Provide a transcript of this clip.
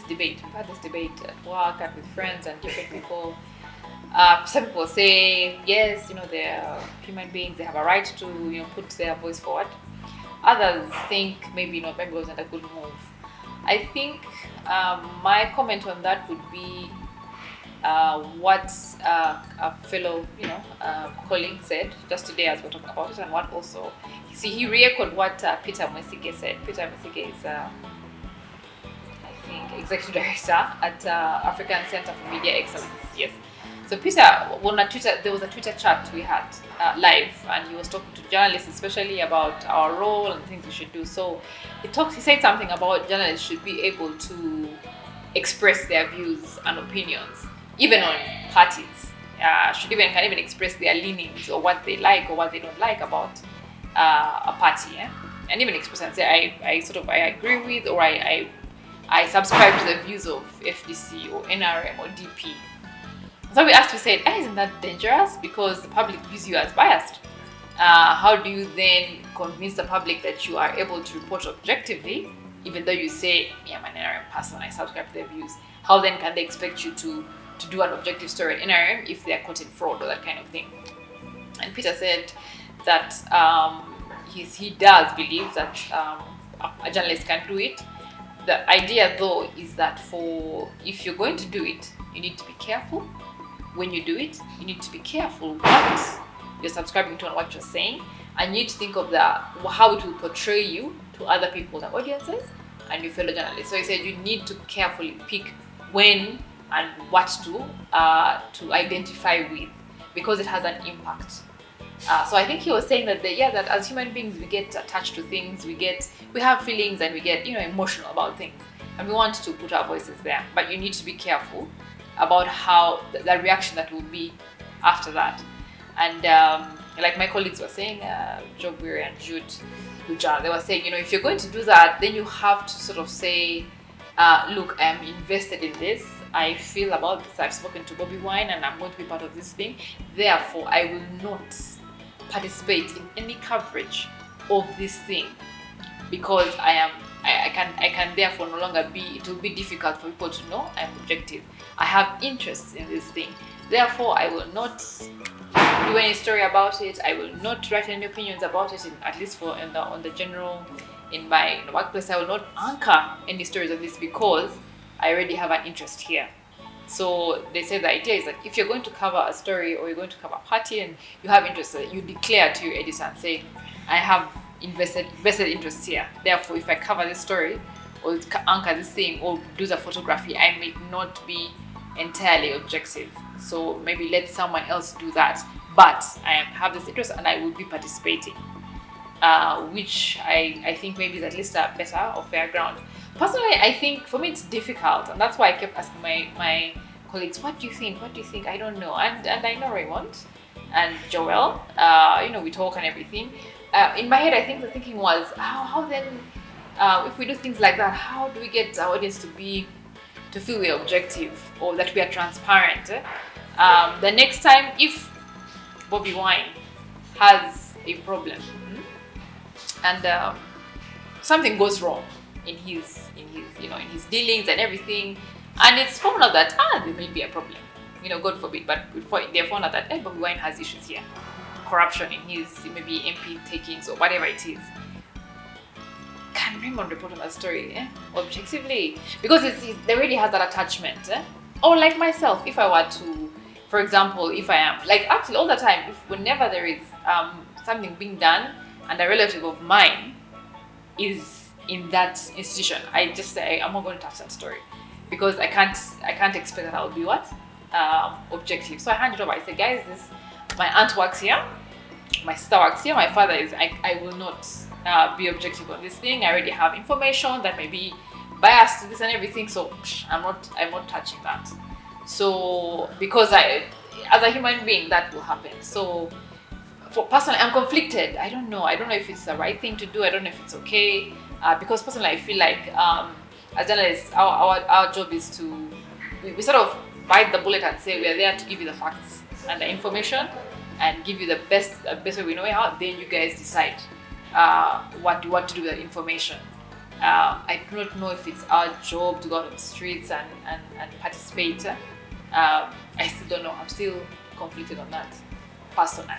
debate. We've had this debate at work and with friends and different people. Some people say, yes, they're human beings, they have a right to, put their voice forward. Others think maybe, maybe it wasn't a good move. I think my comment on that would be what a fellow, colleague said just today as we're talking about it, and what also, he re-echoed what Peter Mwesige said. Peter Mwesige is, I think, executive director at African Center for Media Excellence. Yes. So Peter, there was a Twitter chat we had live, and he was talking to journalists, especially about our role and things we should do. So he said something about journalists should be able to express their views and opinions, even on parties. Can even express their leanings or what they like or what they don't like about a party, and even express and say I agree with, or I subscribe to the views of FDC or NRM or DP. So we said, isn't that dangerous? Because the public views you as biased. How do you then convince the public that you are able to report objectively, even though you say, I'm an NRM person, I subscribe to their views? How then can they expect you to do an objective story at NRM if they are caught in fraud or that kind of thing? And Peter said that he does believe that a journalist can do it. The idea, though, is that if you're going to do it, you need to be careful. When you do it, you need to be careful what you're subscribing to and what you're saying, and you need to think of how it will portray you to other people, the audiences, and your fellow journalists. So he said you need to carefully pick when and what to identify with, because it has an impact. So I think he was saying that that as human beings we get attached to things, we have feelings, and we get emotional about things, and we want to put our voices there. But you need to be careful about how the reaction that will be after that. And like my colleagues were saying, Job Weary and Jude Luja, they were saying, if you're going to do that, then you have to sort of say, look, I'm invested in this. I feel about this. I've spoken to Bobby Wine, and I'm going to be part of this thing. Therefore, I will not participate in any coverage of this thing, because I can therefore no longer it will be difficult for people to know I'm objective. I have interests in this thing. Therefore, I will not do any story about it. I will not write any opinions about it, at least in my workplace. I will not anchor any stories of this because I already have an interest here. So they say the idea is that if you're going to cover a story or you're going to cover a party and you have interest, you declare to your editor and say, I have invested interests here. Therefore, if I cover this story or anchor this thing or do the photography, I may not be entirely objective. So maybe let someone else do that. But I have this interest and I will be participating, which I think maybe is at least a better or fair ground. Personally, I think for me it's difficult, and that's why I kept asking my colleagues, what do you think? What do you think? I don't know. And I know Raymond and Joel, we talk and everything. In my head, I think the thinking was, how then, if we do things like that, how do we get our audience to feel we're objective or that we are transparent? The next time, if Bobby Wine has a problem and something goes wrong in his dealings and everything, and it's found out that there may be a problem, God forbid, but they found out that Bobby Wine has issues here, corruption in his maybe MP takings or whatever it is. Can Raymond report on that story objectively? Because they already has that attachment. Or like myself, if I were to, for example, if I am, like actually all the time, whenever there is something being done and a relative of mine is in that institution, I just say, I'm not going to touch that story. Because I can't expect that I will be objective. So I hand it over. I say, guys, my aunt works here, my sister works here, my father is, I will not be objective on this thing. I already have information that may be biased to this and everything, so I'm not touching that. So because as a human being, that will happen. So personally, I'm conflicted. I don't know if it's the right thing to do. I don't know if it's okay, because personally I feel like as journalists, our job is to we sort of bite the bullet and say we are there to give you the facts and the information and give you the best way we know how. Then you guys decide what to do with the information. I do not know if it's our job to go out on the streets and participate. I still don't know. I'm still conflicted on that, personally.